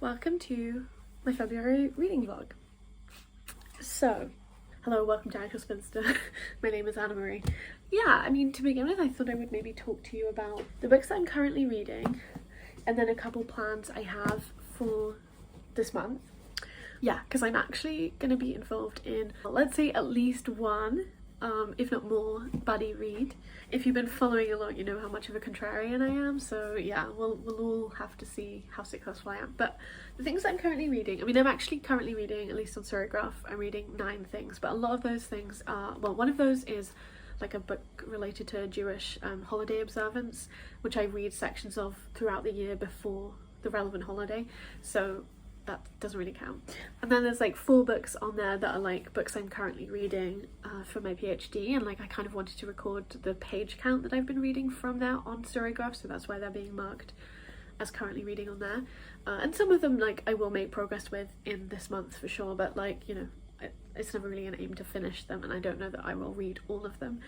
Welcome to my February reading vlog. So, hello, welcome to Actual Spinster. My name is Anna Marie. Yeah, I mean, to begin with, I thought I would maybe talk to you about the books that I'm currently reading and then a couple plans I have for this month. Yeah, because I'm actually going to be involved in, let's say, at least one, if not more, buddy read. If you've been following along, you know how much of a contrarian I am, so yeah, we'll all have to see how successful I am. But the things that I'm currently reading, I mean, I'm actually currently reading, at least on Storygraph, I'm reading 9 things, but a lot of those things are, well, one of those is like a book related to Jewish holiday observance, which I read sections of throughout the year before the relevant holiday, so that doesn't really count. And then there's like 4 books on there that are like books I'm currently reading for my PhD, and like I kind of wanted to record the page count that I've been reading from there on Storygraph, so that's why they're being marked as currently reading on there. And some of them like I will make progress with in this month for sure, but like, you know, it's never really an aim to finish them, and I don't know that I will read all of them,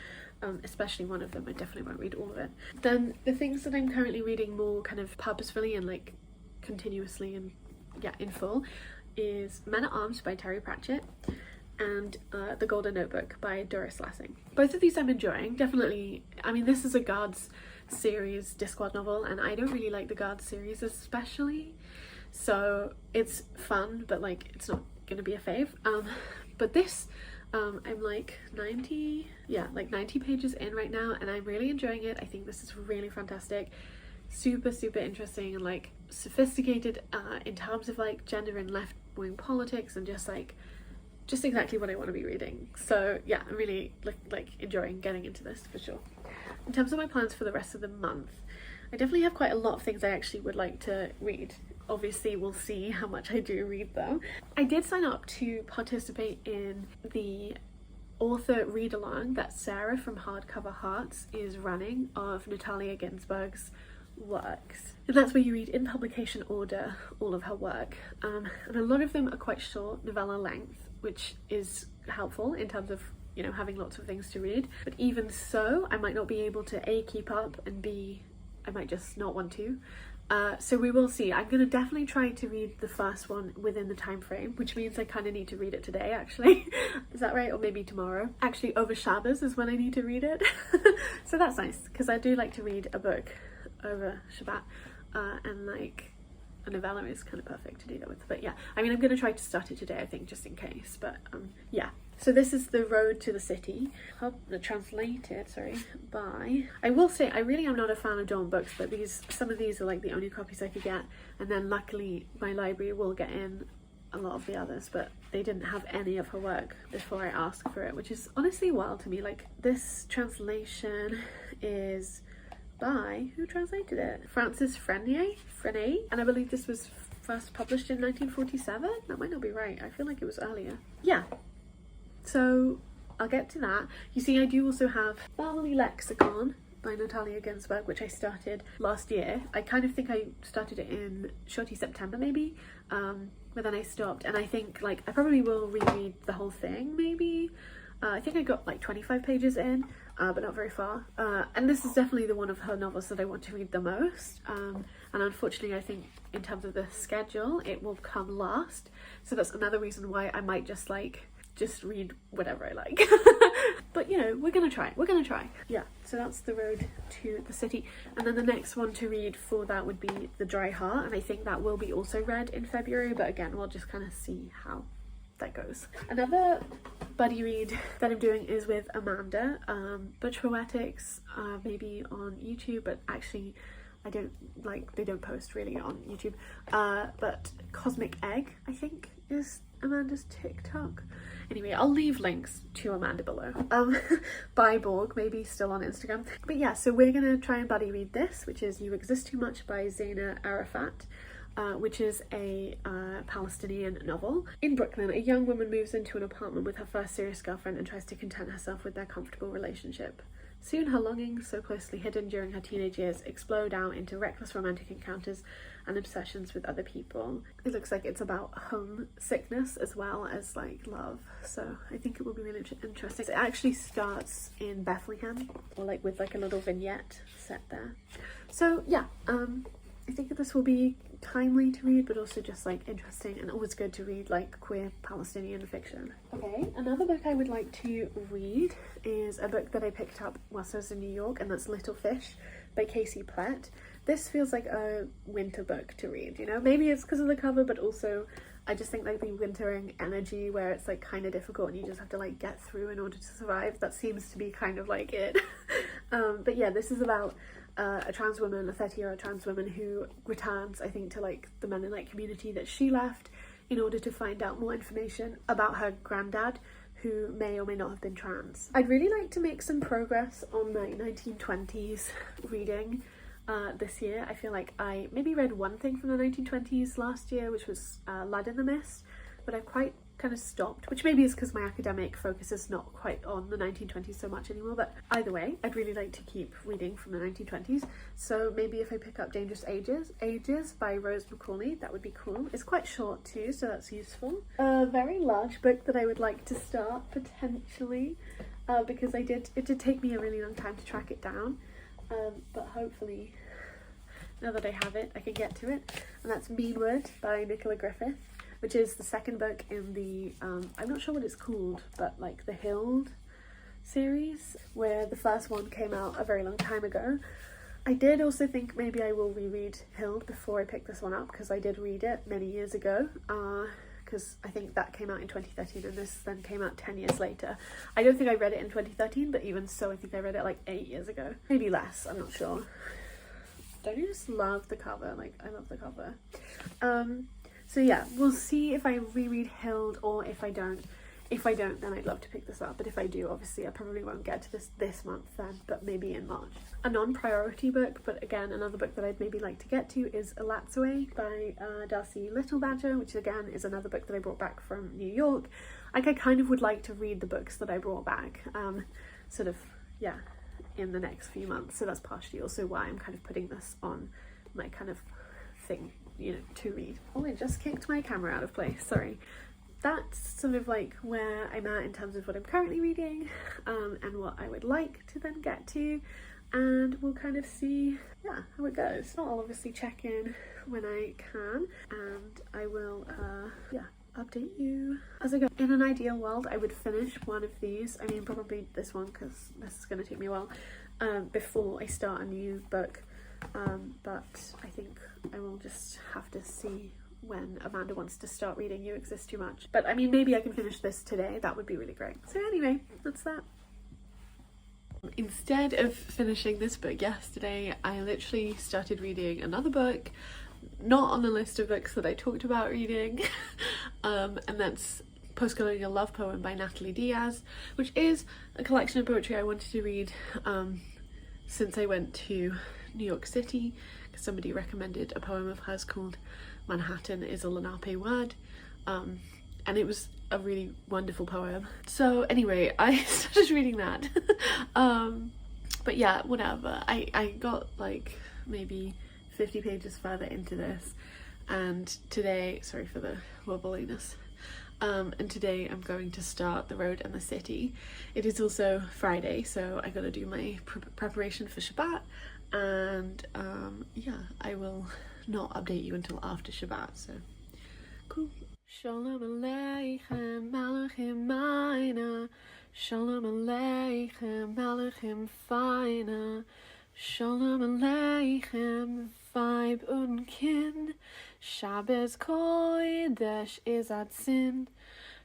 especially one of them. I definitely won't read all of it. Then the things that I'm currently reading more kind of purposefully and like continuously and in full is Men at Arms by Terry Pratchett and The Golden Notebook by Doris Lessing. Both of these I'm enjoying, definitely. I mean, this is a Guards series Discworld novel, and I don't really like the Guards series especially, so it's fun, but like it's not gonna be a fave. But this I'm like 90 pages in right now, and I'm really enjoying it. I think this is really fantastic, super interesting and like sophisticated in terms of like gender and left-wing politics, and just exactly what I want to be reading. So yeah, I'm really like enjoying getting into this for sure. In terms of my plans for the rest of the month, I definitely have quite a lot of things I actually would like to read. Obviously we'll see how much I do read though. I did sign up to participate in the author read-along that Sarah from Hardcoverhearts is running of Natalia Ginzburg's works, and that's where you read in publication order all of her work, and a lot of them are quite short, novella length, which is helpful in terms of, you know, having lots of things to read. But even so, I might not be able to A, keep up, and B, I might just not want to. So we will see. I'm gonna definitely try to read the first one within the time frame, which means I kind of need to read it today actually. Is that right? Or maybe tomorrow. Actually, over shabbes is when I need to read it. So that's nice, because I do like to read a book over Shabbat, and like a novella is kind of perfect to do that with. But yeah, I mean, I'm gonna try to start it today, I think, just in case. But yeah, so this is The Road to the City, translated by, I will say I really am not a fan of Dawn books, but some of these are like the only copies I could get, and then luckily my library will get in a lot of the others, but they didn't have any of her work before I asked for it, which is honestly wild to me. Like, this translation is by, who translated it? Francis Frenier, and I believe this was first published in 1947. That might not be right, I feel like it was earlier. Yeah, so I'll get to that. You see, I do also have Family Lexicon by Natalia Ginzburg, which I started last year. I kind of think I started it in shorty September maybe, but then I stopped, and I think like I probably will reread the whole thing maybe. I think I got like 25 pages in, but not very far. And this is definitely the one of her novels that I want to read the most. And unfortunately, I think in terms of the schedule, it will come last. So that's another reason why I might just read whatever I like. But you know, we're gonna try. Yeah, so that's The Road to the City. And then the next one to read for that would be The Dry Heart, and I think that will be also read in February, but again, we'll just kind of see how that goes. Another buddy read that I'm doing is with Amanda, Butch Poetics, maybe on YouTube, but actually they don't post really on YouTube, but Cosmic Egg, I think, is Amanda's TikTok. Anyway, I'll leave links to Amanda below. By Borg, maybe still on Instagram. But yeah, so we're gonna try and buddy read this, which is You Exist Too Much by Zaina Arafat, which is a Palestinian novel. In Brooklyn, a young woman moves into an apartment with her first serious girlfriend and tries to content herself with their comfortable relationship. Soon her longings, so closely hidden during her teenage years, explode out into reckless romantic encounters and obsessions with other people. It looks like it's about homesickness as well as like love, so I think it will be really interesting. It actually starts in Bethlehem, or like with like a little vignette set there. So yeah, I think this will be timely to read, but also just like interesting, and always good to read like queer Palestinian fiction. Okay, another book I would like to read is a book that I picked up whilst I was in New York, and that's Little Fish by Casey Plett. This feels like a winter book to read, you know? Maybe it's because of the cover, but also I just think like the wintering energy where it's like kind of difficult and you just have to like get through in order to survive, that seems to be kind of like it. But yeah, this is about a trans woman, a 30-year-old trans woman who returns, I think, to like the Mennonite community that she left in order to find out more information about her granddad, who may or may not have been trans. I'd really like to make some progress on my 1920s reading this year. I feel like I maybe read one thing from the 1920s last year, which was Lad in the Mist, but I've quite kind of stopped, which maybe is because my academic focus is not quite on the 1920s so much anymore. But either way, I'd really like to keep reading from the 1920s, so maybe if I pick up Dangerous Ages by Rose McCauley, that would be cool. It's quite short too, so that's useful. A very large book that I would like to start potentially, because it did take me a really long time to track it down, but hopefully now that I have it I can get to it, and that's Meanwood by Nicola Griffith, which is the second book in the I'm not sure what it's called, but like the Hild series, where the first one came out a very long time ago. I did also think maybe I will reread Hild before I pick this one up, because I did read it many years ago, because I think that came out in 2013 and this then came out 10 years later. I don't think I read it in 2013, but even so I think I read it like 8 years ago, maybe less, I'm not sure. Don't you just love the cover? Like, I love the cover. So yeah, we'll see if I reread Hild or if I don't. If I don't, then I'd love to pick this up, but if I do, obviously I probably won't get to this month then, but maybe in March. A non-priority book, but again another book that I'd maybe like to get to, is Alatsaway by Darcy Littlebadger, which again is another book that I brought back from New York. Like, I kind of would like to read the books that I brought back, sort of, yeah, in the next few months, so that's partially also why I'm kind of putting this on my kind of thing, you know, to read. Oh, I just kicked my camera out of place, sorry. That's sort of like where I'm at in terms of what I'm currently reading, and what I would like to then get to, and we'll kind of see, yeah, how it goes. I'll obviously check in when I can, and I will, yeah, update you as I go. In an ideal world, I would finish one of these, I mean probably this one, because this is going to take me a while, before I start a new book, but I think I will just have to see when Amanda wants to start reading You Exist Too Much. But I mean, maybe I can finish this today, that would be really great. So anyway, that's that. Instead of finishing this book yesterday, I literally started reading another book, not on the list of books that I talked about reading, and that's Postcolonial Love Poem by Natalie Diaz, which is a collection of poetry I wanted to read since I went to New York City, because somebody recommended a poem of hers called Manhattan is a Lenape Word, and it was a really wonderful poem. So anyway, I started reading that. But yeah, whatever. I got like maybe 50 pages further into this, and today, sorry for the wobbliness, and today I'm going to start The Road and the City. It is also Friday, so I gotta do my preparation for Shabbat, and yeah, I will not update you until after Shabbat, so cool. Shalom Aleichem Malachim Maina, Shalom Aleichem Malachim Feina, Shalom Aleichem Vibe und Kind, Shabbes Kodesh is at Sin.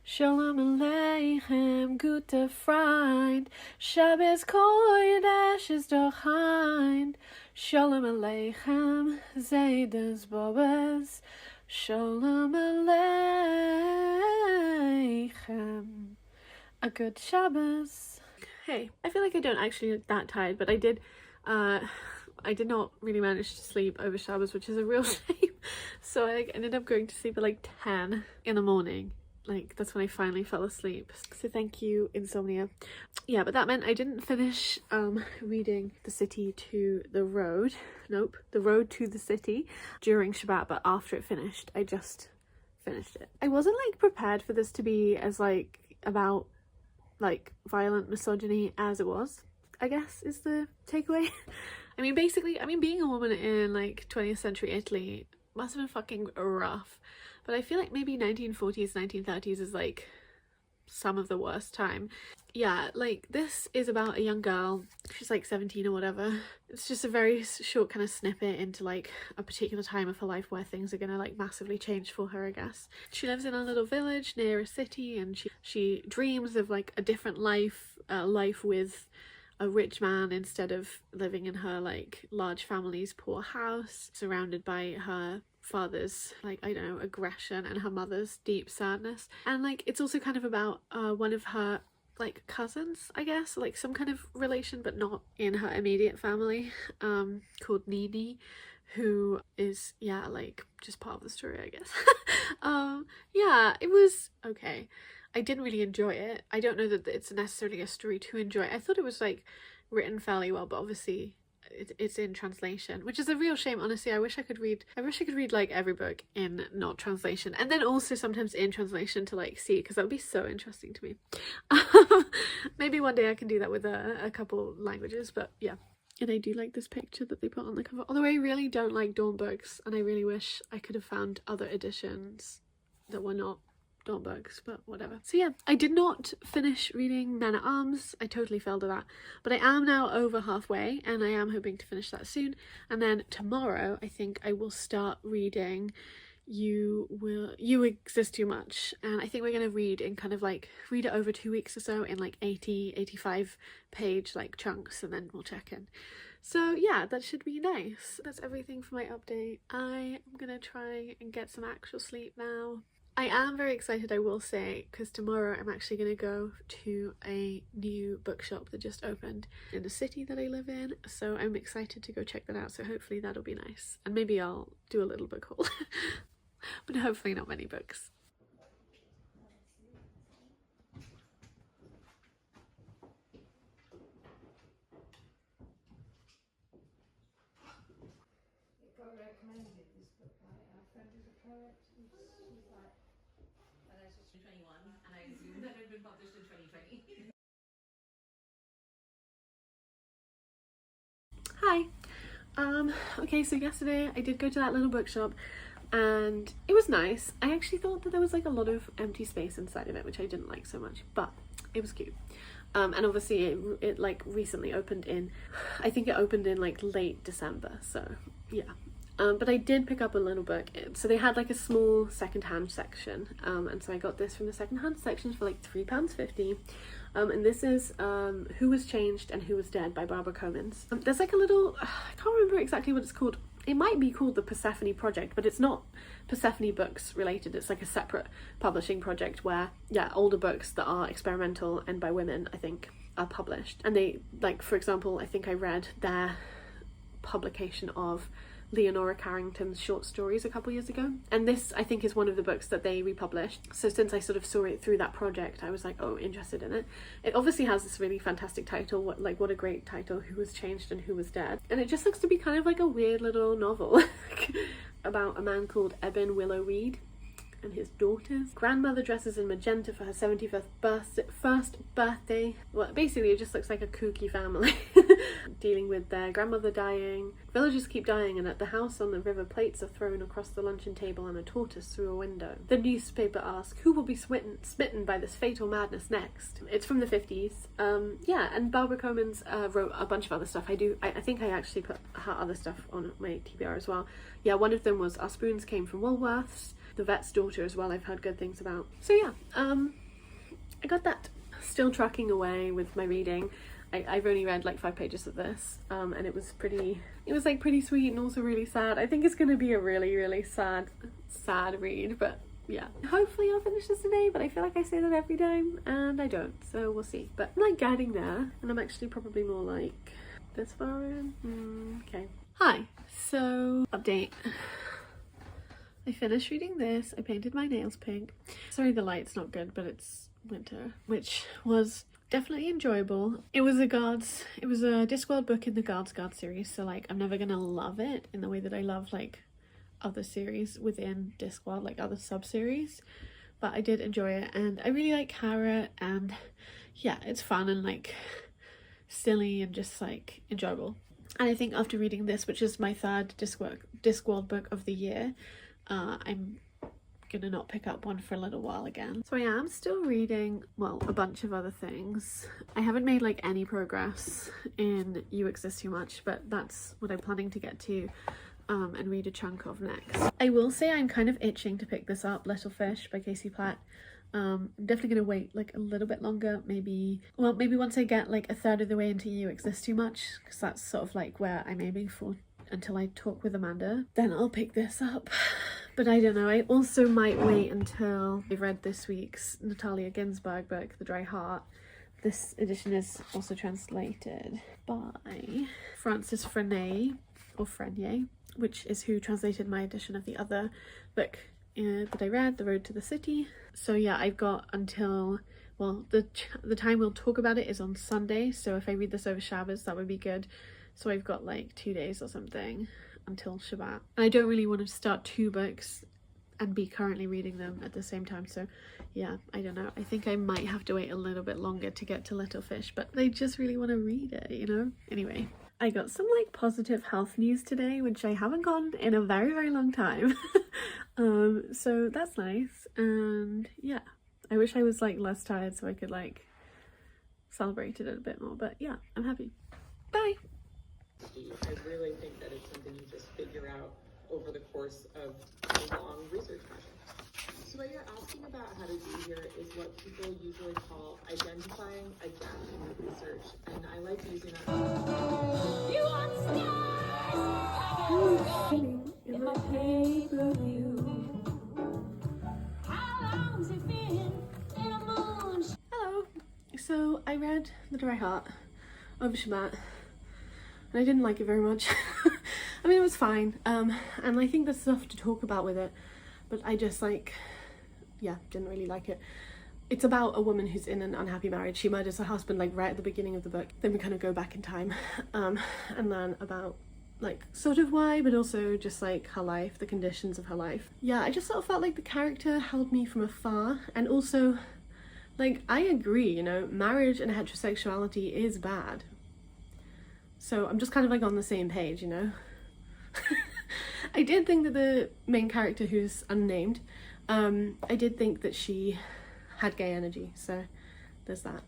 Shalom Aleichem, gute Freund, Shabbes Kodesh is doch Heind. Shalom Aleichem, Zaydes Bobes, Shalom Aleichem. A good Shabbos. Hey, I feel like I don't actually look that tired, but I did not really manage to sleep over Shabbos, which is a real shame. So I ended up going to sleep at like 10 in the morning. Like, that's when I finally fell asleep. So thank you, insomnia. Yeah, but that meant I didn't finish reading The City to the Road. Nope, The Road to the City during Shabbat, but after it finished, I just finished it. I wasn't like prepared for this to be as like about like violent misogyny as it was, I guess is the takeaway. I mean, basically, being a woman in like 20th century Italy must have been fucking rough, but I feel like maybe 1940s, 1930s is like some of the worst time. Yeah, like this is about a young girl, she's like 17 or whatever. It's just a very short kind of snippet into like a particular time of her life where things are gonna like massively change for her, I guess. She lives in a little village near a city, and she dreams of like a different life, life with a rich man instead of living in her like large family's poor house, surrounded by her father's like, I don't know, aggression and her mother's deep sadness. And like it's also kind of about one of her like cousins, I guess, like some kind of relation but not in her immediate family, called Nini, who is, yeah, like just part of the story, I guess. Yeah, it was okay. I didn't really enjoy it. I don't know that it's necessarily a story to enjoy. I thought it was like written fairly well, but obviously it's in translation, which is a real shame, honestly. I wish I could read like every book in not translation, and then also sometimes in translation to like see, because that would be so interesting to me. Maybe one day I can do that with a couple languages, but yeah. And I do like this picture that they put on the cover, although I really don't like Dawn books, and I really wish I could have found other editions that were not Dawn books, but whatever. So yeah, I did not finish reading Men at Arms. I totally failed at that, but I am now over halfway, and I am hoping to finish that soon. And then tomorrow I think I will start reading You Exist Too Much, and I think we're gonna read in kind of like read it over 2 weeks or so in like 85 page like chunks, and then we'll check in. So yeah, that should be nice. That's everything for my update. I am gonna try and get some actual sleep now. I am very excited, I will say, because tomorrow I'm actually going to go to a new bookshop that just opened in the city that I live in, so I'm excited to go check that out. So hopefully that'll be nice, and maybe I'll do a little book haul. But hopefully not many books. Hi. Okay, so yesterday I did go to that little bookshop, and it was nice. I actually thought that there was like a lot of empty space inside of it, which I didn't like so much, but it was cute. And obviously it like recently opened in, I think it opened in like late December, so yeah. But I did pick up a little book. So they had like a small secondhand section, and so I got this from the secondhand section for like £3.50. And this is Who Was Changed and Who Was Dead by Barbara Comins. There's like a little, I can't remember exactly what it's called. It might be called the Persephone Project, but it's not Persephone books related. It's like a separate publishing project where, yeah, older books that are experimental and by women, I think, are published. And they, like, for example, I think I read their publication of Leonora Carrington's short stories a couple years ago, and this I think is one of the books that they republished. So since I sort of saw it through that project, I was like, oh, interested in it. It obviously has this really fantastic title. What a great title, Who Was Changed and Who Was Dead. And it just looks to be kind of like a weird little novel about a man called Eben Willow Reed and his daughters. Grandmother dresses in magenta for her 75th first birthday. Well, basically it just looks like a kooky family dealing with their grandmother dying. Villagers keep dying, and at the house on the river, plates are thrown across the luncheon table and a tortoise through a window. The newspaper asks, who will be smitten by this fatal madness next? It's from the 50s. Yeah, and Barbara Comins wrote a bunch of other stuff. I think I actually put her other stuff on my TBR as well. Yeah, one of them was Our Spoons Came from Woolworths. The Vet's Daughter as well, I've heard good things about. So yeah, I got that. Still trucking away with my reading. I've only read like 5 pages of this, and it was like pretty sweet and also really sad. I think it's gonna be a really, really sad read, but yeah. Hopefully I'll finish this today, but I feel like I say that every time, and I don't, so we'll see. But I'm like getting there, and I'm actually probably more like this far in. Okay. Hi, so update. I finished reading this. I painted my nails pink. Sorry the light's not good, but it's winter, which was definitely enjoyable. It was a Discworld book in the Guards series, so like I'm never gonna love it in the way that I love like other series within Discworld, like other sub-series, but I did enjoy it, and I really like Kara, and yeah, it's fun and like silly and just like enjoyable. And I think after reading this, which is my third Discworld book of the year, I'm gonna not pick up one for a little while again. So I am still reading, well, a bunch of other things. I haven't made like any progress in You Exist Too Much, but that's what I'm planning to get to and read a chunk of next. I will say I'm kind of itching to pick this up, Little Fish by Casey Platt. I'm definitely gonna wait like a little bit longer, maybe once I get like a third of the way into You Exist Too Much, because that's sort of like where I'm aiming for until I talk with Amanda, then I'll pick this up. But I don't know, I also might wait until I've read this week's Natalia Ginzburg book, The Dry Heart. This edition is also translated by Francis Frenier, or Frenier, which is who translated my edition of the other book that I read, The Road to the City. So yeah, I've got until, well, the time we'll talk about it is on Sunday, so if I read this over Shabbos, that would be good. So I've got like 2 days or something until Shabbat. And I don't really want to start 2 books and be currently reading them at the same time, so yeah, I don't know. I think I might have to wait a little bit longer to get to Little Fish, but I just really want to read it, you know? Anyway, I got some like positive health news today, which I haven't gotten in a very, very long time. So that's nice, and yeah, I wish I was like less tired so I could like celebrate it a bit more, but yeah, I'm happy. Bye! I really think that it's something you just figure out over the course of a long research project. So what you're asking about how to do here is what people usually call identifying a gap in your research, and I like using that. You want stars in my pay-per-view. How long's it been in a moon? Hello. So I read The Dry Heart over Shabbat, and I didn't like it very much. I mean, it was fine, and I think there's stuff to talk about with it, but I just like, yeah, didn't really like it. It's about a woman who's in an unhappy marriage. She murders her husband like right at the beginning of the book. Then we kind of go back in time, and then about like sort of why, but also just like her life, the conditions of her life. Yeah, I just sort of felt like the character held me from afar, and also like I agree, you know, marriage and heterosexuality is bad. So I'm just kind of like on the same page, you know. I did think that the main character, who's unnamed, I did think that she had gay energy, so there's that.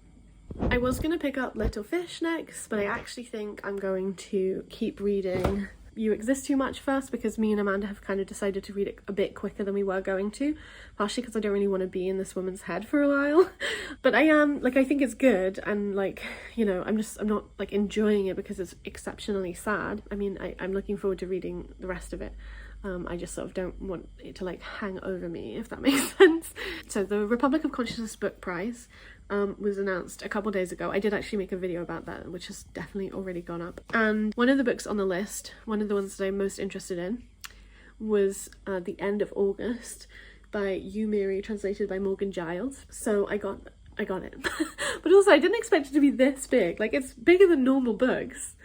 I was going to pick up Little Fish next, but I actually think I'm going to keep reading You Exist Too Much first, because me and Amanda have kind of decided to read it a bit quicker than we were going to, partially because I don't really want to be in this woman's head for a while. But I am, like, I think it's good, and like, you know, I'm not like enjoying it because it's exceptionally sad. I mean, I'm looking forward to reading the rest of it. I just sort of don't want it to like hang over me, if that makes sense. So the Republic of Consciousness Book Prize was announced a couple days ago. I did actually make a video about that, which has definitely already gone up. And one of the books on the list, one of the ones that I'm most interested in, was The End of August by You Miri, translated by Morgan Giles. So I got it. But also I didn't expect it to be this big. Like, it's bigger than normal books.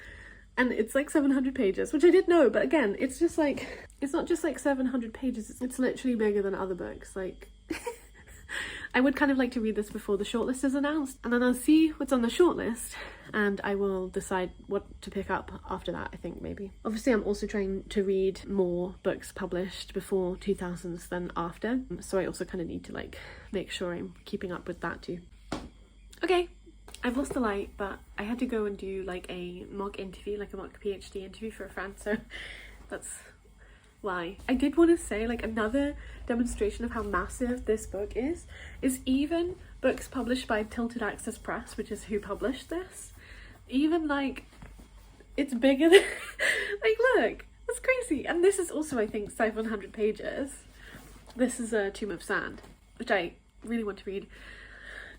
And it's like 700 pages, which I did know, but again, it's just like, it's not just like 700 pages, it's literally bigger than other books. Like, I would kind of like to read this before the shortlist is announced, and then I'll see what's on the shortlist, and I will decide what to pick up after that, I think, maybe. Obviously, I'm also trying to read more books published before 2000s than after, so I also kind of need to like make sure I'm keeping up with that too. Okay. I've lost the light, but I had to go and do like a mock interview, like a mock PhD interview for a friend, so that's why. I did want to say, like, another demonstration of how massive this book is even books published by Tilted Access Press, which is who published this, even like, it's bigger than, like, look, that's crazy. And this is also, I think, 700 pages. This is a Tomb of Sand, which I really want to read.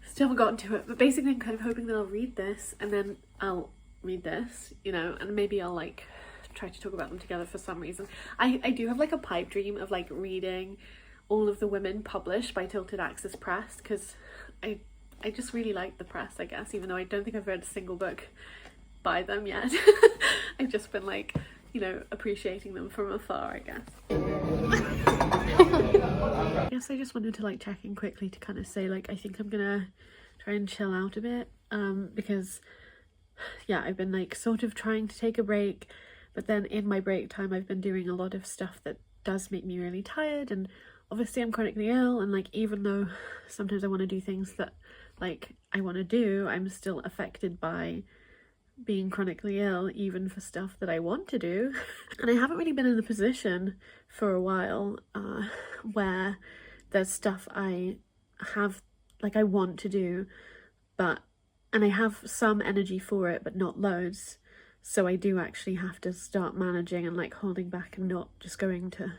Still haven't gotten to it, but basically I'm kind of hoping that I'll read this and then I'll read this, you know, and maybe I'll like try to talk about them together for some reason. I do have like a pipe dream of like reading all of the women published by Tilted Access Press, because I just really like the press, I guess, even though I don't think I've read a single book by them yet. I've just been like, you know, appreciating them from afar, I guess. I guess I just wanted to like check in quickly to kind of say, like, I think I'm gonna try and chill out a bit, because yeah, I've been like sort of trying to take a break, but then in my break time I've been doing a lot of stuff that does make me really tired, and obviously I'm chronically ill, and like even though sometimes I want to do things that like I want to do, I'm still affected by being chronically ill, even for stuff that I want to do. And I haven't really been in the position for a while where there's stuff I have, like I want to do, and I have some energy for it, but not loads. So I do actually have to start managing and like holding back and not just going to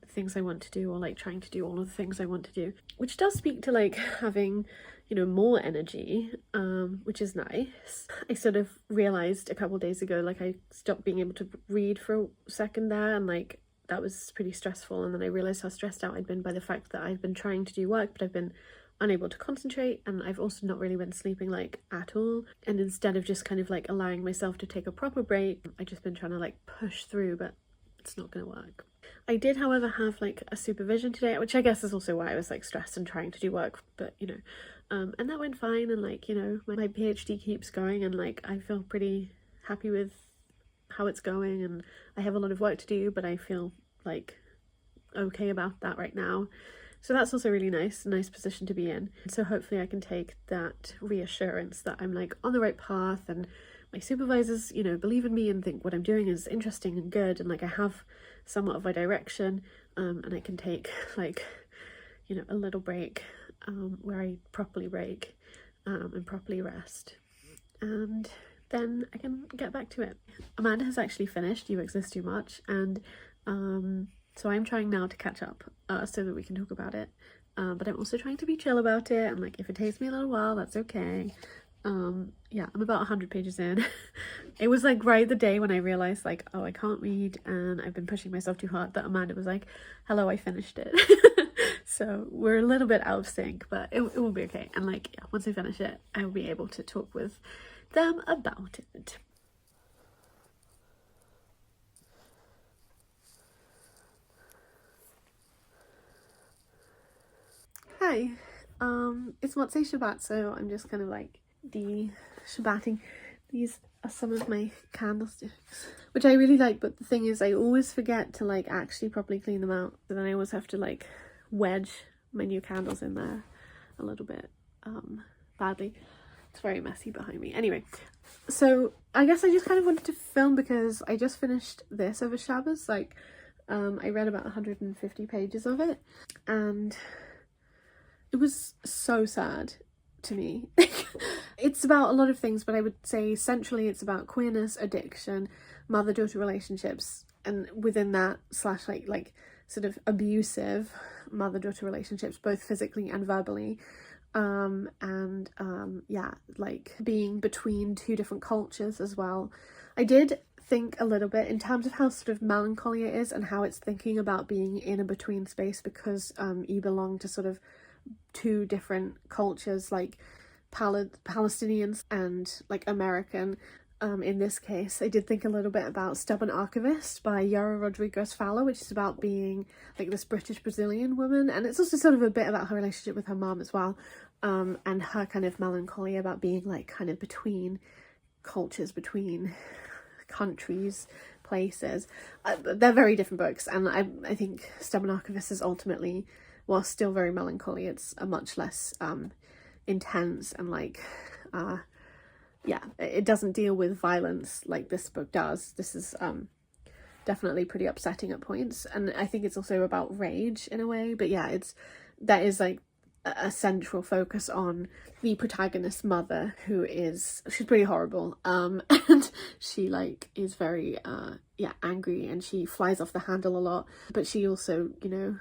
the things I want to do, or like trying to do all of the things I want to do, which does speak to like having, you know, more energy, which is nice. I sort of realized a couple of days ago, like I stopped being able to read for a second there, and like that was pretty stressful. And then I realized how stressed out I'd been by the fact that I've been trying to do work, but I've been unable to concentrate, and I've also not really been sleeping like at all. And instead of just kind of like allowing myself to take a proper break, I've just been trying to like push through, but it's not gonna work. I did, however, have like a supervision today, which I guess is also why I was like stressed and trying to do work, but you know, and that went fine, and like, you know, my PhD keeps going, and like I feel pretty happy with how it's going, and I have a lot of work to do, but I feel like okay about that right now. So that's also really nice, a nice position to be in. So hopefully I can take that reassurance that I'm like on the right path, and my supervisors, you know, believe in me and think what I'm doing is interesting and good, and like I have somewhat of a direction, and I can take like, you know, a little break where I properly break and properly rest, and then I can get back to it. Amanda has actually finished You Exist Too Much, and so I'm trying now to catch up so that we can talk about it, but I'm also trying to be chill about it, and like if it takes me a little while, that's okay. Yeah, I'm about 100 pages in. It was like right the day when I realized like, oh, I can't read and I've been pushing myself too hard, that Amanda was like, hello, I finished it. So we're a little bit out of sync, but it will be okay. And like, yeah, once I finish it, I will be able to talk with them about it. Hi, it's Motzei Shabbat, so I'm just kind of like de-Shabbating. These are some of my candlesticks, which I really like, but the thing is I always forget to like actually properly clean them out, so then I always have to like wedge my new candles in there a little bit badly. It's very messy behind me. Anyway, so I guess I just kind of wanted to film because I just finished this over Shabbos. Like I read about 150 pages of it, and it was so sad to me. It's about a lot of things, but I would say centrally it's about queerness, addiction, mother-daughter relationships, and within that slash like sort of abusive mother-daughter relationships, both physically and verbally, and yeah, like being between two different cultures as well. I did think a little bit in terms of how sort of melancholy it is, and how it's thinking about being in a between space, because you belong to sort of two different cultures, like Palestinians and like American. In this case, I did think a little bit about Stubborn Archivist by Yara Rodriguez Fowler, which is about being like this British Brazilian woman, and it's also sort of a bit about her relationship with her mom as well, and her kind of melancholy about being like kind of between cultures, between countries, places. They're very different books, and I think Stubborn Archivist is ultimately, while still very melancholy, it's a much less intense, and like yeah, it doesn't deal with violence like this book does. This is definitely pretty upsetting at points, and I think it's also about rage in a way, but yeah, that is like a central focus on the protagonist's mother, she's pretty horrible, and she like is very yeah, angry, and she flies off the handle a lot, but she also, you know,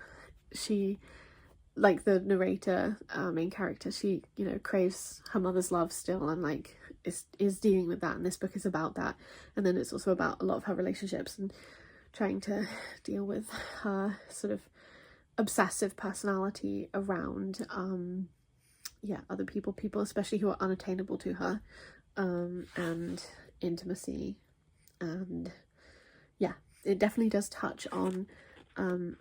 she, like the narrator, main character, she, you know, craves her mother's love still, and like is dealing with that, and this book is about that. And then it's also about a lot of her relationships and trying to deal with her sort of obsessive personality around yeah, other people especially who are unattainable to her, and intimacy. And yeah, it definitely does touch on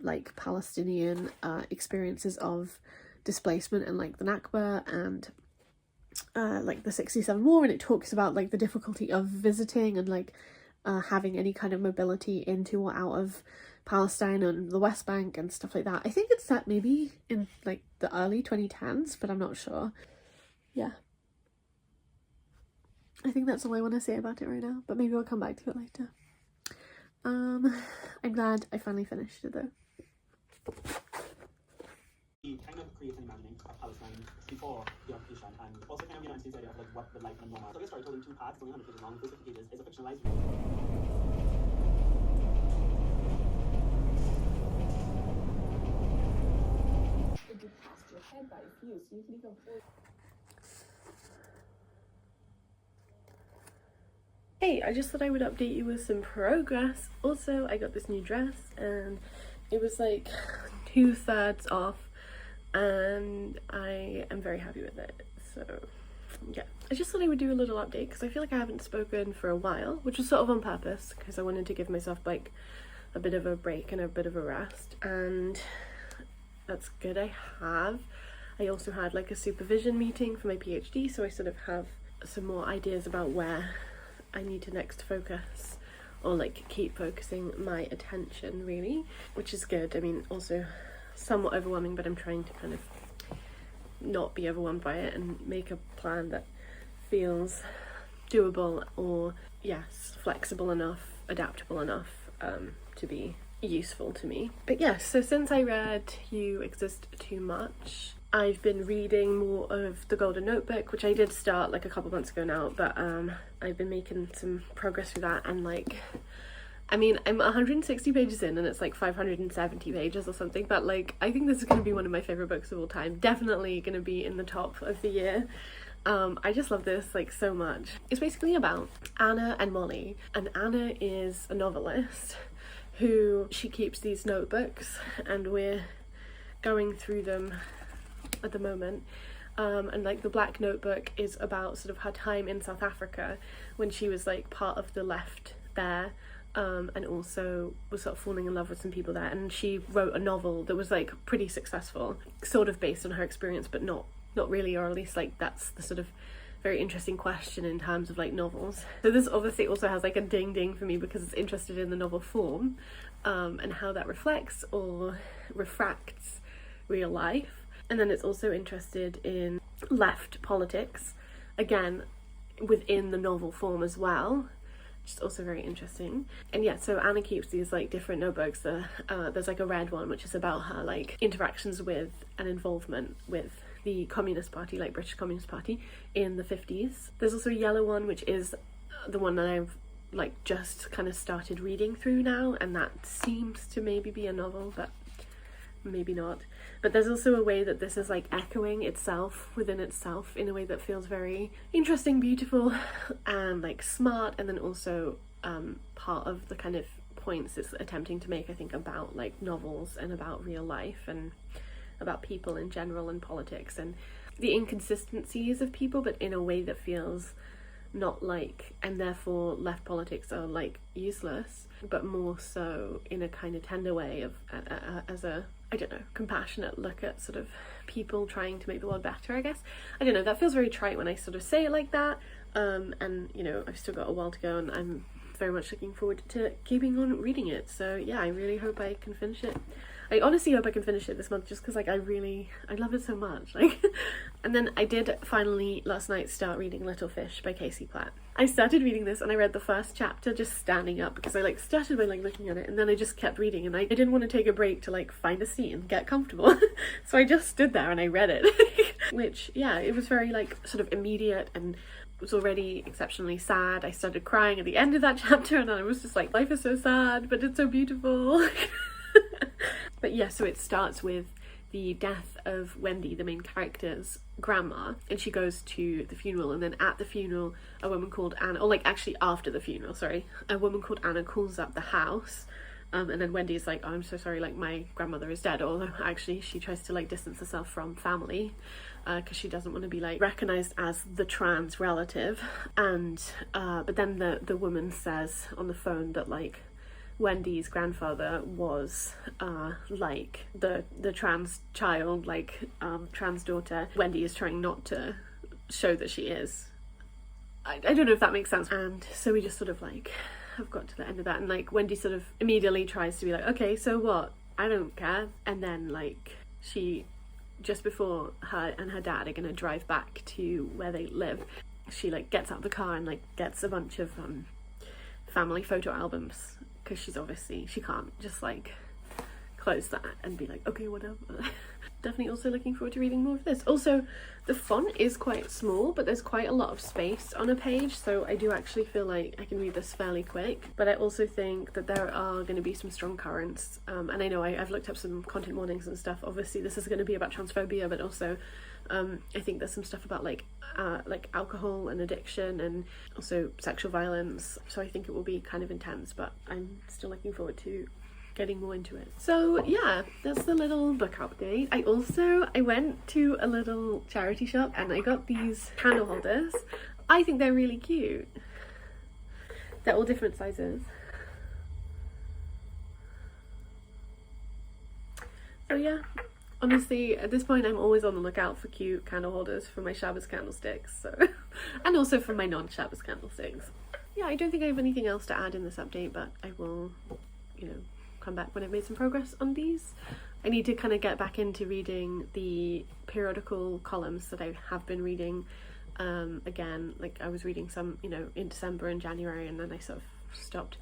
like Palestinian experiences of displacement, and like the Nakba, and like the 67 war, and it talks about like the difficulty of visiting and like having any kind of mobility into or out of Palestine and the West Bank and stuff like that. I think it's set maybe in like the early 2010s, but I'm not sure. Yeah, I think that's all I want to say about it right now, but maybe I'll come back to it later. I'm glad I finally finished it though. He kind of creates an imagining of Palestine before the occupation, and also kind of, you know, into this idea of like what the life and normal. So this story told in 2 parts, only 100 pages long. The first 50 pages is a fictionalized reading. It just passed your head by a few, so you can even avoid. Hey, I just thought I would update you with some progress. Also, I got this new dress and it was like 2/3 off and I am very happy with it. So yeah, I just thought I would do a little update because I feel like I haven't spoken for a while, which was sort of on purpose because I wanted to give myself like a bit of a break and a bit of a rest, and that's good. I also had like a supervision meeting for my PhD, so I sort of have some more ideas about where I need to next focus or like keep focusing my attention, really, which is good. I mean, also somewhat overwhelming, but I'm trying to kind of not be overwhelmed by it and make a plan that feels doable or, yes, flexible enough, adaptable enough to be useful to me. But yes, so since I read You Exist Too Much, I've been reading more of The Golden Notebook, which I did start like a couple months ago now, but I've been making some progress through that, and like, I mean, I'm 160 pages in and it's like 570 pages or something, but like, I think this is going to be one of my favourite books of all time. Definitely going to be in the top of the year. I just love this like so much. It's basically about Anna and Molly, and Anna is a novelist who she keeps these notebooks, and we're going through them at the moment. And like the Black Notebook is about sort of her time in South Africa when she was like part of the left there, and also was sort of falling in love with some people there, and she wrote a novel that was like pretty successful, sort of based on her experience, but not really, or at least like that's the sort of very interesting question in terms of like novels. So this obviously also has like a ding for me because it's interested in the novel form, and how that reflects or refracts real life. And then it's also interested in left politics, again within the novel form as well, which is also very interesting. And yeah, so Anna keeps these like different notebooks. There's like a red one which is about her like interactions with and involvement with the Communist Party, like British Communist Party in the 50s. There's also a yellow one which is the one that I've like just kind of started reading through now, and that seems to maybe be a novel, but maybe not. But there's also a way that this is like echoing itself within itself in a way that feels very interesting, beautiful, and like smart, and then also part of the kind of points it's attempting to make, I think, about like novels and about real life and about people in general and politics and the inconsistencies of people, but in a way that feels not like, and therefore left politics are like useless, but more so in a kind of tender way of as a, I don't know, compassionate look at sort of people trying to make the world better, I guess. I don't know, that feels very trite when I sort of say it like that, and you know, I've still got a while to go and I'm very much looking forward to keeping on reading it. So yeah, I really hope I can finish it. I honestly hope I can finish it this month, just because like I love it so much, like. And then I did finally last night start reading Little Fish by Casey Platt. I started reading this and I read the first chapter just standing up because I like started by like looking at it, and then I just kept reading, and I didn't want to take a break to like find a seat and get comfortable. So I just stood there and I read it. Which, yeah, it was very like sort of immediate and was already exceptionally sad. I started crying at the end of that chapter, and then I was just like, life is so sad but it's so beautiful. But yeah, so it starts with the death of Wendy, the main character's grandma, and she goes to the funeral, and then at the funeral a woman called Anna, or like actually after the funeral, sorry, a woman called Anna calls up the house, and then Wendy's like, oh, I'm so sorry, like my grandmother is dead, although actually she tries to like distance herself from family because she doesn't want to be like recognized as the trans relative. And but then the woman says on the phone that like Wendy's grandfather was like the trans child, like trans daughter. Wendy is trying not to show that she is. I don't know if that makes sense. And so we just sort of like have got to the end of that, and like Wendy sort of immediately tries to be like, okay, so what? I don't care. And then like she, just before her and her dad are gonna drive back to where they live, she like gets out of the car and like gets a bunch of family photo albums, because she can't just like close that and be like, okay, whatever. Definitely also looking forward to reading more of this. Also, the font is quite small, but there's quite a lot of space on a page, so I do actually feel like I can read this fairly quick. But I also think that there are going to be some strong currents, and I know I've looked up some content warnings and stuff. Obviously this is going to be about transphobia, but also I think there's some stuff about like alcohol and addiction, and also sexual violence, so I think it will be kind of intense, but I'm still looking forward to getting more into it. So yeah, that's the little book update. I went to a little charity shop and I got these candle holders. I think they're really cute. They're all different sizes. So yeah, honestly at this point I'm always on the lookout for cute candle holders for my shabbes candlesticks, so and also for my non-shabbes candlesticks. Yeah, I don't think I have anything else to add in this update, but I will, you know, come back when I've made some progress on these. I need to kind of get back into reading the periodical columns that I have been reading again. Like I was reading some, you know, in December and January, and then I sort of stopped.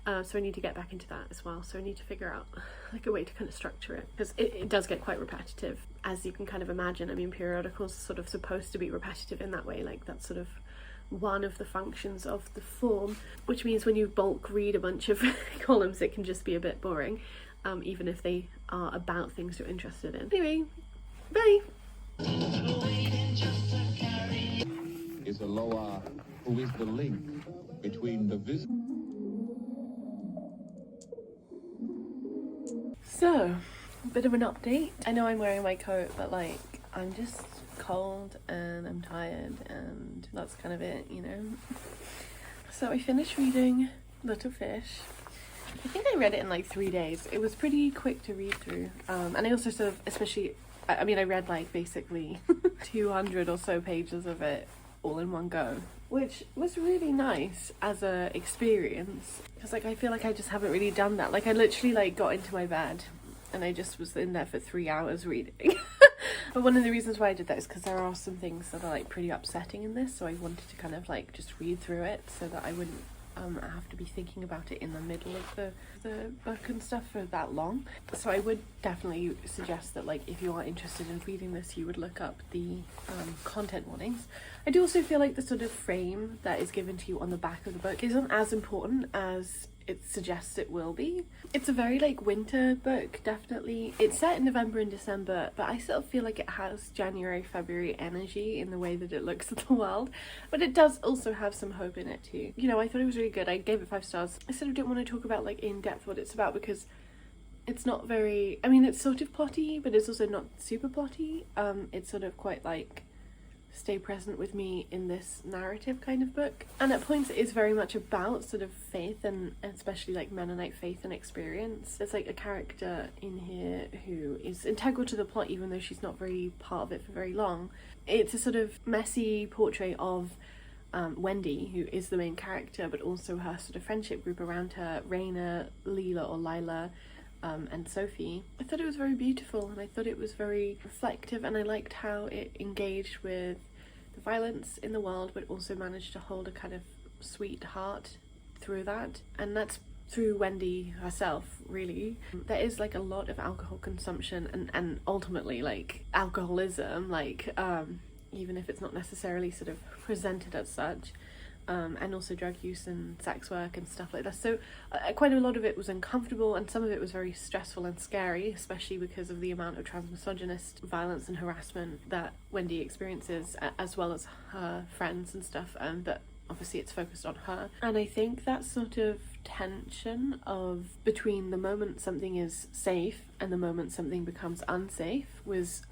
So I need to get back into that as well. So I need to figure out like a way to kind of structure it, because it does get quite repetitive, as you can kind of imagine. I mean, periodicals are sort of supposed to be repetitive in that way, like that's sort of one of the functions of the form, which means when you bulk read a bunch of columns it can just be a bit boring, even if they are about things you're interested in. Anyway, bye! Is a lower who is the link between the visitor. So, a bit of an update. I know I'm wearing my coat, but like I'm just cold and I'm tired, and that's kind of it, you know. So I finished reading Little Fish. I think I read it in like 3 days. It was pretty quick to read through, and I also sort of, especially, I mean I read like basically 200 or so pages of it all in one go, which was really nice as a experience, because like I feel like I just haven't really done that. Like I literally like got into my bed and I just was in there for 3 hours reading. But one of the reasons why I did that is because there are some things that are like pretty upsetting in this, so I wanted to kind of like just read through it so that I wouldn't have to be thinking about it in the middle of the book and stuff for that long. So I would definitely suggest that like if you are interested in reading this, you would look up the content warnings. I do also feel like the sort of frame that is given to you on the back of the book isn't as important as it suggests it will be. It's a very like winter book, definitely. It's set in November and December, but I sort of feel like it has January, February energy in the way that it looks at the world, but it does also have some hope in it too. You know, I thought it was really good. I gave it 5 stars. I sort of didn't want to talk about like in depth what it's about, because it's not very, I mean it's sort of plotty, but it's also not super plotty. It's sort of quite like stay present with me in this narrative kind of book, and at points it is very much about sort of faith, and especially like Mennonite faith and experience. There's like a character in here who is integral to the plot even though she's not very part of it for very long. It's a sort of messy portrait of Wendy, who is the main character, but also her sort of friendship group around her, Raina, Leela or Lila, and Sophie. I thought it was very beautiful, and I thought it was very reflective, and I liked how it engaged with the violence in the world but also managed to hold a kind of sweet heart through that, and that's through Wendy herself, really. There is like a lot of alcohol consumption and ultimately like alcoholism, like even if it's not necessarily sort of presented as such. And also drug use and sex work and stuff like that. So quite a lot of it was uncomfortable, and some of it was very stressful and scary, especially because of the amount of transmisogynist violence and harassment that Wendy experiences, as well as her friends and stuff. But obviously it's focused on her. And I think that sort of tension of between the moment something is safe and the moment something becomes unsafe was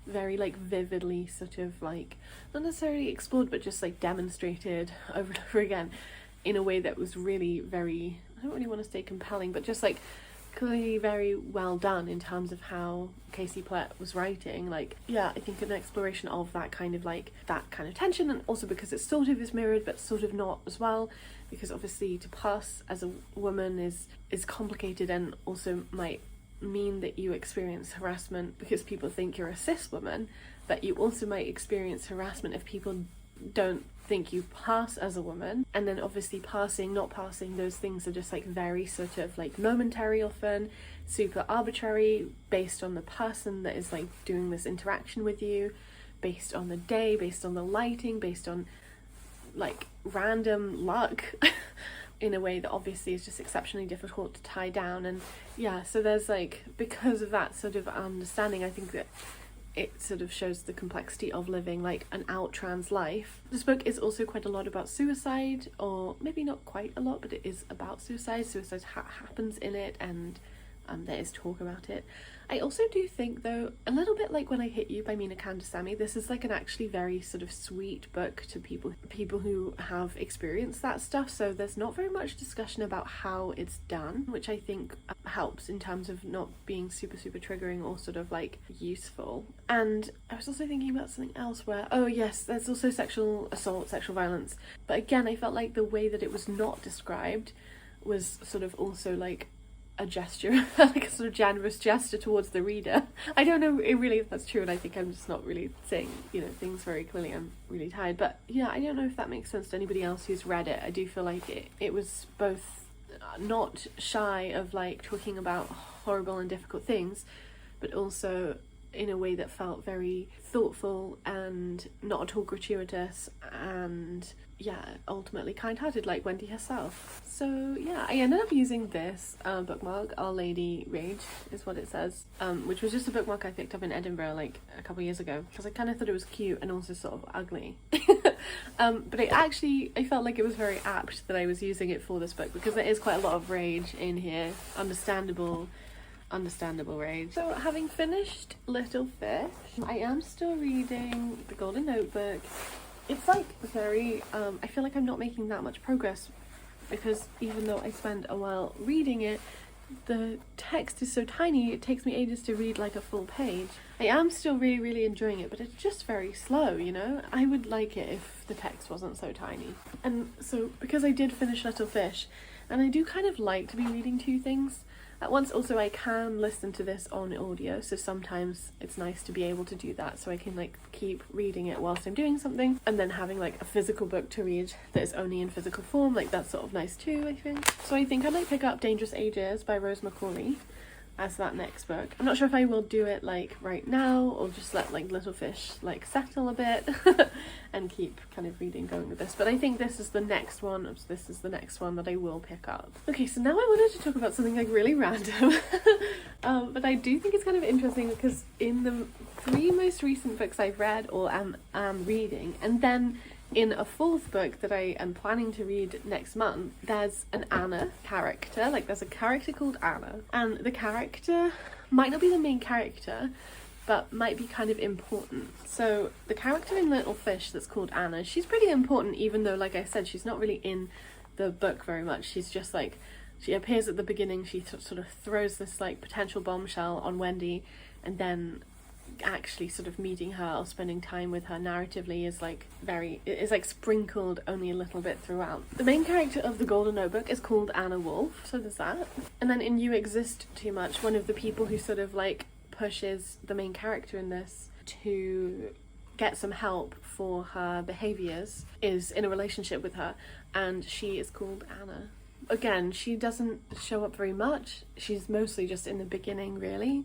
very like vividly sort of like not necessarily explored, but just like demonstrated over and over again in a way that was really very, I don't really want to say compelling, but just like clearly very well done in terms of how Casey Platt was writing. Like, yeah, I think an exploration of that kind of tension, and also because it sort of is mirrored but sort of not as well, because obviously to pass as a woman is complicated, and also might mean that you experience harassment because people think you're a cis woman, but you also might experience harassment if people don't think you pass as a woman. And then obviously passing, not passing, those things are just like very sort of like momentary, often super arbitrary, based on the person that is like doing this interaction with you, based on the day, based on the lighting, based on like random luck in a way that obviously is just exceptionally difficult to tie down. And yeah, so there's like, because of that sort of understanding, I think that it sort of shows the complexity of living like an out trans life. This book is also quite a lot about suicide, or maybe not quite a lot, but it is about suicide. Suicide happens in it, and there is talk about it. I also do think, though, a little bit like When I Hit You by Mina Kandasamy, this is like an actually very sort of sweet book to people who have experienced that stuff. So there's not very much discussion about how it's done, which I think helps in terms of not being super triggering or sort of like useful. And I was also thinking about something else where, oh yes, there's also sexual assault, sexual violence. But again, I felt like the way that it was not described was sort of also like a gesture, like a sort of generous gesture towards the reader. I don't know really if that's true, and I think I'm just not really saying, you know, things very clearly. I'm really tired, but yeah, I don't know if that makes sense to anybody else who's read it. I do feel like it was both not shy of like talking about horrible and difficult things, but also in a way that felt very thoughtful and not at all gratuitous, and yeah, ultimately kind-hearted, like Wendy herself. So yeah, I ended up using this bookmark, Our Lady Rage is what it says, which was just a bookmark I picked up in Edinburgh like a couple years ago, because I kind of thought it was cute and also sort of ugly. But I felt like it was very apt that I was using it for this book, because there is quite a lot of rage in here, understandable rage. So having finished Little Fish, I am still reading The Golden Notebook. It's like very, I feel like I'm not making that much progress, because even though I spend a while reading it, the text is so tiny, it takes me ages to read like a full page. I am still really enjoying it, but it's just very slow, you know? I would like it if the text wasn't so tiny. And so, because I did finish Little Fish, and I do kind of like to be reading two things at once. Also, I can listen to this on audio, so sometimes it's nice to be able to do that, so I can like keep reading it whilst I'm doing something, and then having like a physical book to read that is only in physical form, like that's sort of nice too, I think. So I think I might pick up Dangerous Ages by Rose Macaulay as that next book. I'm not sure if I will do it like right now, or just let like Little Fish like settle a bit and keep kind of reading going with this. But I think this is the next one that I will pick up. Okay, so now I wanted to talk about something like really random, but I do think it's kind of interesting, because in the 3 most recent books I've read or am reading, and then in a 4th book that I am planning to read next month, there's an Anna character. Like, there's a character called Anna, and the character might not be the main character, but might be kind of important. So the character in Little Fish that's called Anna, she's pretty important, even though, like I said, she's not really in the book very much. She's just like, she appears at the beginning, she sort of throws this like potential bombshell on Wendy, and then actually sort of meeting her or spending time with her narratively is like sprinkled only a little bit throughout. The main character of The Golden Notebook is called Anna Wolf, so there's that. And then in You Exist Too Much, one of the people who sort of like pushes the main character in this to get some help for her behaviours is in a relationship with her, and she is called Anna. Again, she doesn't show up very much, she's mostly just in the beginning really,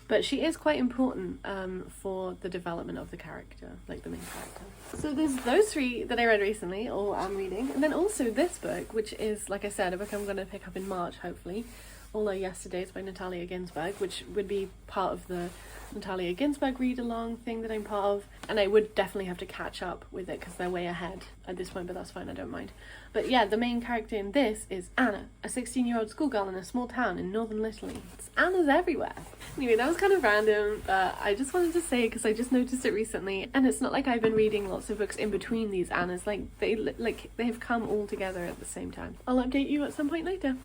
but she is quite important for the development of the character, like the main character. So there's those 3 that I read recently, or I'm reading, and then also this book, which is, like I said, a book I'm going to pick up in March, hopefully, All Our Yesterdays by Natalia Ginzburg, which would be part of the Natalia Ginzburg read-along thing that I'm part of, and I would definitely have to catch up with it because they're way ahead at this point, but that's fine, I don't mind. But yeah, the main character in this is Anna, a 16-year-old schoolgirl in a small town in northern Italy. Anna's everywhere. Anyway, that was kind of random, but I just wanted to say it because I just noticed it recently, and it's not like I've been reading lots of books in between these Annas, like they have come all together at the same time. I'll update you at some point later.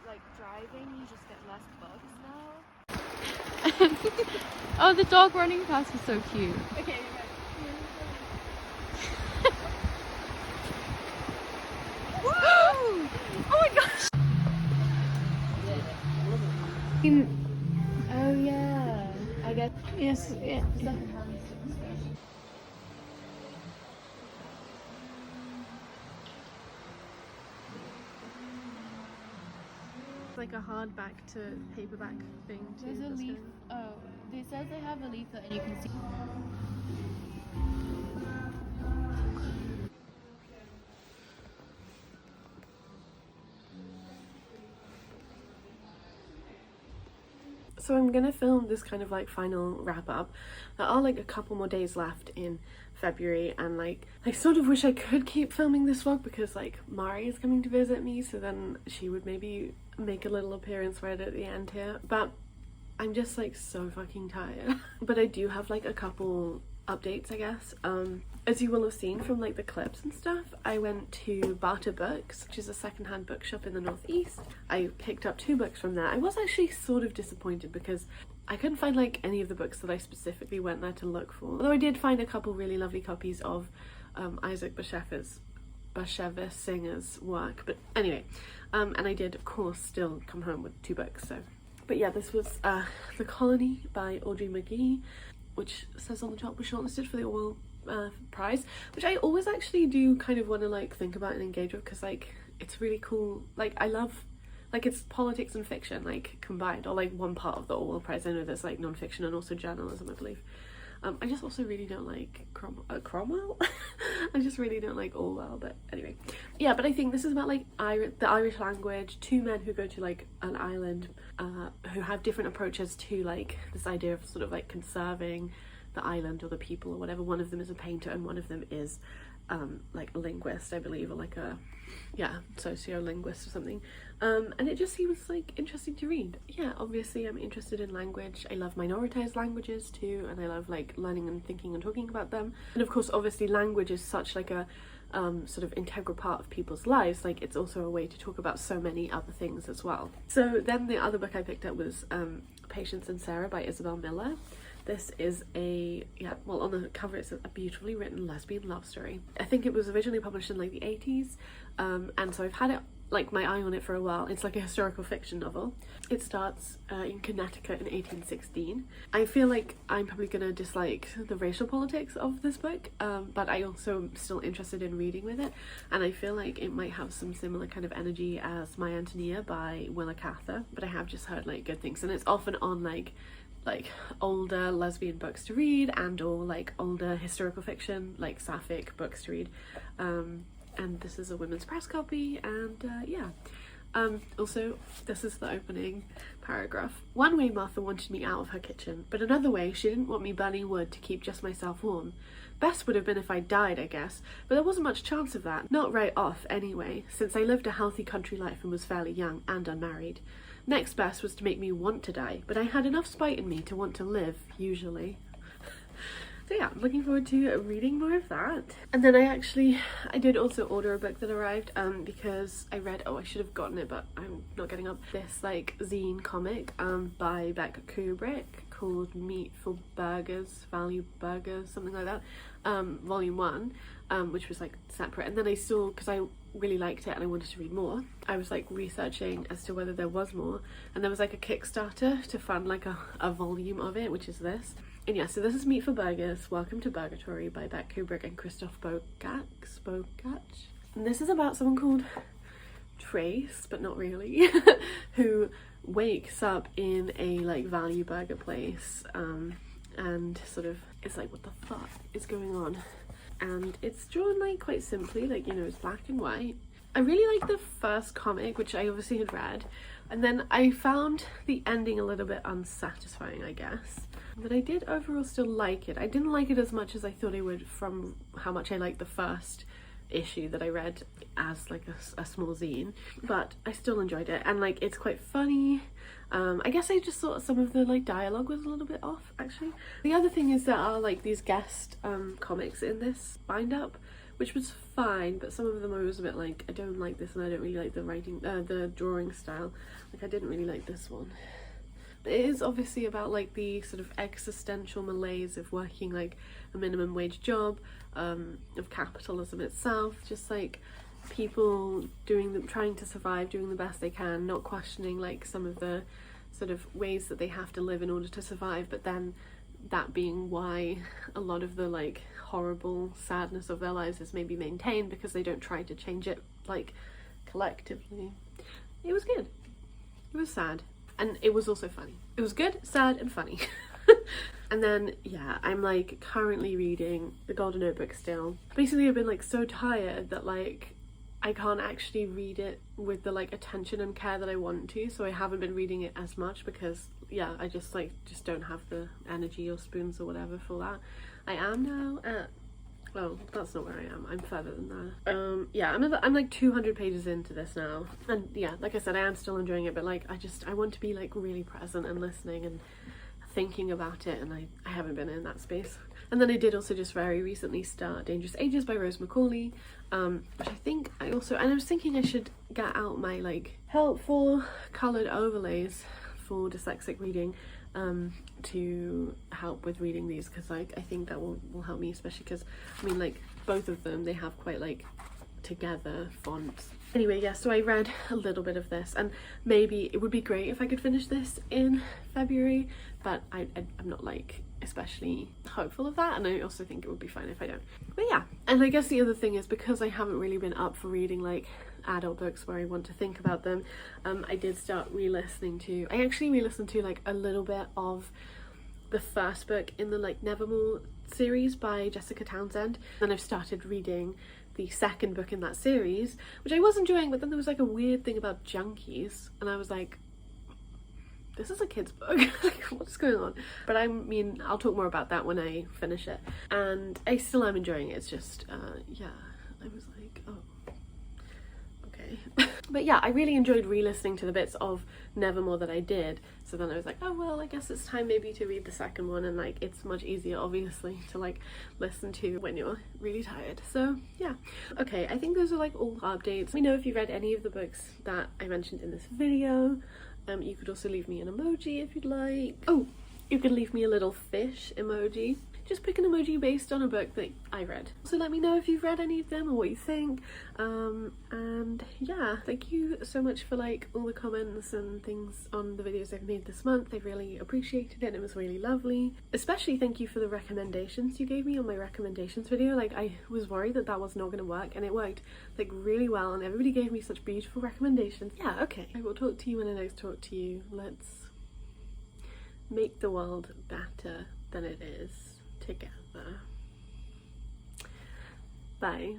like driving, you just get less bugs now. Oh, the dog running past was so cute. Okay. Woo! Oh my gosh! Oh yeah, I guess. Yes, yeah. Like a hardback to paperback thing too. There's a leaf. Oh, it says they have a leaflet and you can see. So I'm gonna film this kind of like final wrap up. There are like a couple more days left in February, and like I sort of wish I could keep filming this vlog because like Mari is coming to visit me, so then she would maybe make a little appearance right at the end here, but I'm just like so fucking tired. But I do have like a couple updates, I guess. As you will have seen from like the clips and stuff, I went to Barter Books, which is a secondhand bookshop in the northeast. I picked up 2 books from there. I was actually sort of disappointed because I couldn't find like any of the books that I specifically went there to look for, although I did find a couple really lovely copies of Isaac Bashevis Singer's work. But anyway, and I did of course still come home with 2 books. So but yeah, this was The Colony by Audrey McGee, which says on the top was shortlisted for the Orwell prize, which I always actually do kind of want to like think about and engage with, because like it's really cool. Like I love, like it's politics and fiction like combined, or like one part of the Orwell prize. I know there's like non-fiction and also journalism, I believe. I just also really don't like Cromwell. I just really don't like Orwell, but anyway. Yeah, but I think this is about like the Irish language, 2 men who go to like an island who have different approaches to like this idea of sort of like conserving the island or the people or whatever. One of them is a painter and one of them is like a linguist, I believe, or like a sociolinguist or something. And it just seems like interesting to read. Yeah, obviously I'm interested in language. I love minoritized languages too, and I love like learning and thinking and talking about them. And of course obviously language is such like a sort of integral part of people's lives. Like it's also a way to talk about so many other things as well. So then the other book I picked up was Patience and Sarah by Isabel Miller. This is well, on the cover it's a beautifully written lesbian love story. I think it was originally published in like the 80s, and so I've had it like my eye on it for a while. It's like a historical fiction novel. It starts in Connecticut in 1816. I feel like I'm probably gonna dislike the racial politics of this book, but I also am still interested in reading with it, and I feel like it might have some similar kind of energy as My Antonia by Willa Cather, but I have just heard like good things, and it's often on like older lesbian books to read and or like older historical fiction like sapphic books to read, and this is a women's press copy. And also this is the opening paragraph. One way Martha wanted me out of her kitchen, but another way she didn't want me burning wood to keep just myself warm. Best would have been if I died, I guess, but there wasn't much chance of that, not right off anyway, since I lived a healthy country life and was fairly young and unmarried. Next best was to make me want to die, but I had enough spite in me to want to live, usually. So yeah, I'm looking forward to reading more of that. And then I did also order a book that arrived, because I read, I should have gotten it, but I'm not getting up, this like zine comic by Beck Kubrick called Meat for Burgers, Value Burgers, something like that, volume 1, which was like separate. And then I saw, because I really liked it and I wanted to read more, I was like researching as to whether there was more, and there was like a Kickstarter to fund like a volume of it, which is this. And yeah, so this is Meat for Burgers, Welcome to Burgatory by Beck Kubrick and Christoph Bogach. And this is about someone called Trace, but not really, who wakes up in a like value burger place, and sort of it's like, what the fuck is going on? And it's drawn like quite simply, like, you know, it's black and white. I really like the first comic, which I obviously had read, and then I found the ending a little bit unsatisfying, I guess, but I did overall still like it. I didn't like it as much as I thought I would from how much I liked the first issue that I read as like a small zine, but I still enjoyed it, and like it's quite funny. I guess I just thought some of the like dialogue was a little bit off, actually. The other thing is there are like these guest comics in this bind up, which was fine, but some of them I was a bit like, I don't like this and I don't really like the writing, the drawing style. Like I didn't really like this one. It is obviously about like the sort of existential malaise of working like a minimum wage job, of capitalism itself, just like people trying to survive, doing the best they can, not questioning like some of the sort of ways that they have to live in order to survive, but then that being why a lot of the like horrible sadness of their lives is maybe maintained, because they don't try to change it like collectively. It was good. It was sad. And it was also funny. It was good, sad, and funny. And then, yeah, I'm like currently reading The Golden Notebook still. Basically, I've been like so tired that like I can't actually read it with the like attention and care that I want to, so I haven't been reading it as much because, yeah, I just don't have the energy or spoons or whatever for that. I am now at, well, that's not where I am, I'm further than that. Yeah, I'm like 200 pages into this now, and yeah, like I said, I am still enjoying it, but like I want to be like really present and listening and thinking about it, and I haven't been in that space. And then I did also just very recently start Dangerous Ages by Rose Macaulay, which I think I also, and I was thinking I should get out my like helpful coloured overlays for dyslexic reading, to help with reading these, because like I think that will help me, especially because I mean like both of them, they have quite like together fonts. Anyway, yeah, so I read a little bit of this, and maybe it would be great if I could finish this in February, but I'm not like especially hopeful of that, and I also think it would be fine if I don't. But yeah, and I guess the other thing is, because I haven't really been up for reading like adult books where I want to think about them, I did start I actually re-listened to like a little bit of the first book in the like Nevermore series by Jessica Townsend. Then I've started reading the second book in that series, which I was enjoying, but then there was like a weird thing about junkies, and I was like, this is a kid's book. Like, what's going on? But I mean, I'll talk more about that when I finish it, and I still am enjoying it. It's just yeah, I was like, oh, okay. But yeah, I really enjoyed re-listening to the bits of Nevermore that I did, so then I was like, oh well, I guess it's time maybe to read the second one, and like it's much easier obviously to like listen to when you're really tired. So yeah, okay, I think those are like all updates. Let me know if you read any of the books that I mentioned in this video. You could also leave me an emoji if you'd like. Oh, you could leave me a little fish emoji. Just pick an emoji based on a book that I read. So let me know if you've read any of them or what you think. And yeah, thank you so much for like all the comments and things on the videos I've made this month. I really appreciated it. It was really lovely. Especially thank you for the recommendations you gave me on my recommendations video. Like I was worried that that was not going to work, and it worked like really well, and everybody gave me such beautiful recommendations. Yeah, okay. I will talk to you when I next talk to you. Let's make the world better than it is together. Bye.